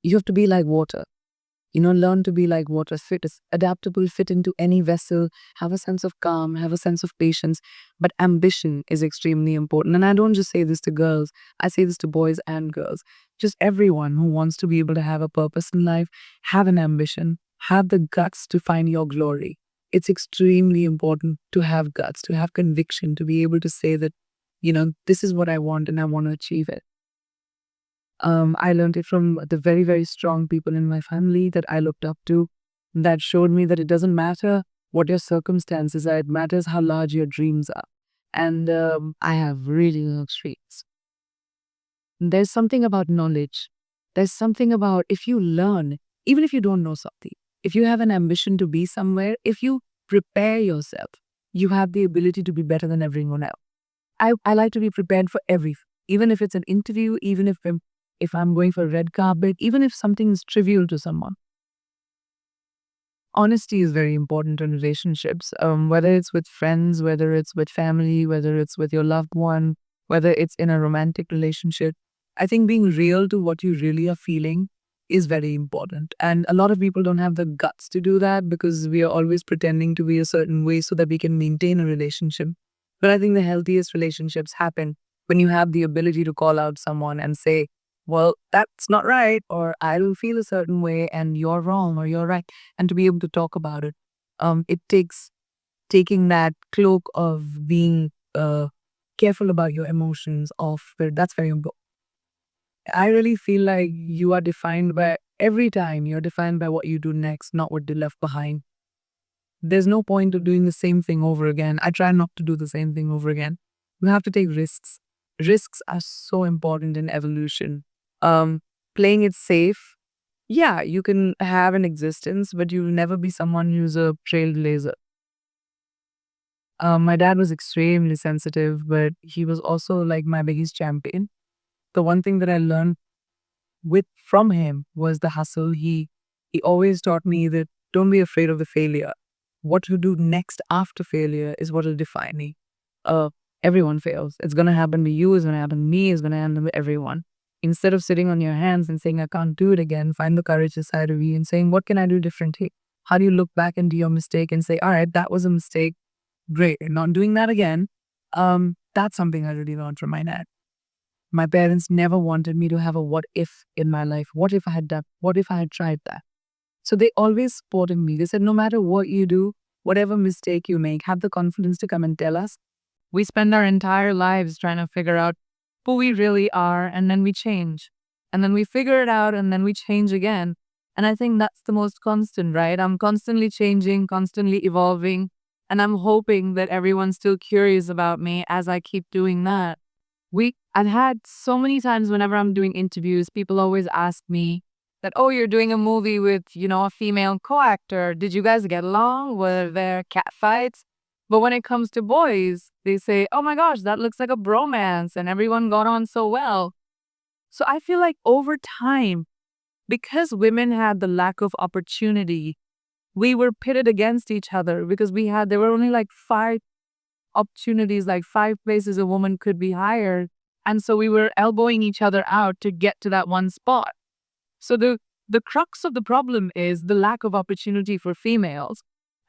You have to be like water. Learn to be like water, fit, adaptable, fit into any vessel, have a sense of calm, have a sense of patience. But ambition is extremely important. And I don't just say this to girls, I say this to boys and girls. Just everyone who wants to be able to have a purpose in life, have an ambition, have the guts to find your glory. It's extremely important to have guts, to have conviction, to be able to say that, this is what I want and I want to achieve it. I learned it from the very, very strong people in my family that I looked up to, that showed me that it doesn't matter what your circumstances are, it matters how large your dreams are. And I have really long streaks. There's something about knowledge. There's something about if you learn, even if you don't know something, if you have an ambition to be somewhere, if you prepare yourself, you have the ability to be better than everyone else. I like to be prepared for everything, even if it's an interview, even if I'm going for a red carpet, even if something is trivial to someone. Honesty is very important in relationships, whether it's with friends, whether it's with family, whether it's with your loved one, whether it's in a romantic relationship. I think being real to what you really are feeling is very important. And a lot of people don't have the guts to do that because we are always pretending to be a certain way so that we can maintain a relationship. But I think the healthiest relationships happen when you have the ability to call out someone and say, well, that's not right, or I don't feel a certain way, and you're wrong, or you're right, and to be able to talk about it. It takes taking that cloak of being careful about your emotions off, but that's very important. I really feel like you are defined by every time you're defined by what you do next, not what you left behind. There's no point of doing the same thing over again. I try not to do the same thing over again. We have to take risks. Risks are so important in evolution. Playing it safe, yeah, you can have an existence, but you'll never be someone who's a trailblazer. My dad was extremely sensitive, but he was also like my biggest champion. The one thing that I learned from him was the hustle. He always taught me that don't be afraid of the failure. What you do next after failure is what will define me. Uh, Everyone fails. It's gonna happen to you. It's gonna happen to me. It's gonna happen to everyone. Instead of sitting on your hands and saying I can't do it again, find the courage inside of you and saying what can I do differently? How do you look back into your mistake and say, all right, that was a mistake. Great, not doing that again. That's something I really learned from my dad. My parents never wanted me to have a what if in my life. What if I had done? What if I had tried that? So they always supported me. They said, no matter what you do, whatever mistake you make, have the confidence to come and tell us. We spend our entire lives trying to figure out who we really are, and then we change. And then we figure it out, and then we change again. And I think that's the most constant, right? I'm constantly changing, constantly evolving, and I'm hoping that everyone's still curious about me as I keep doing that. I've had so many times whenever I'm doing interviews, people always ask me that, oh, you're doing a movie with, a female co-actor. Did you guys get along? Were there cat fights? But when it comes to boys, they say, oh my gosh, that looks like a bromance and everyone got on so well. So I feel like over time, because women had the lack of opportunity, we were pitted against each other because there were only like 5 opportunities, like 5 places a woman could be hired. And so we were elbowing each other out to get to that one spot. So the crux of the problem is the lack of opportunity for females.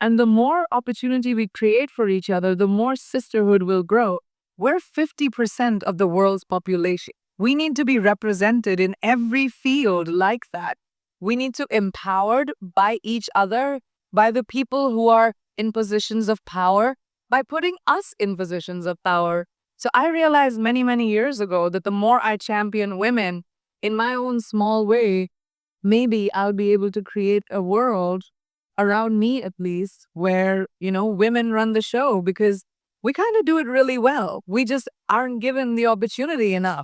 And the more opportunity we create for each other, the more sisterhood will grow. We're 50% of the world's population. We need to be represented in every field like that. We need to be empowered by each other, by the people who are in positions of power, by putting us in positions of power. So I realized many, many years ago that the more I champion women in my own small way, maybe I'll be able to create a world around me at least where, women run the show because we kind of do it really well. We just aren't given the opportunity enough.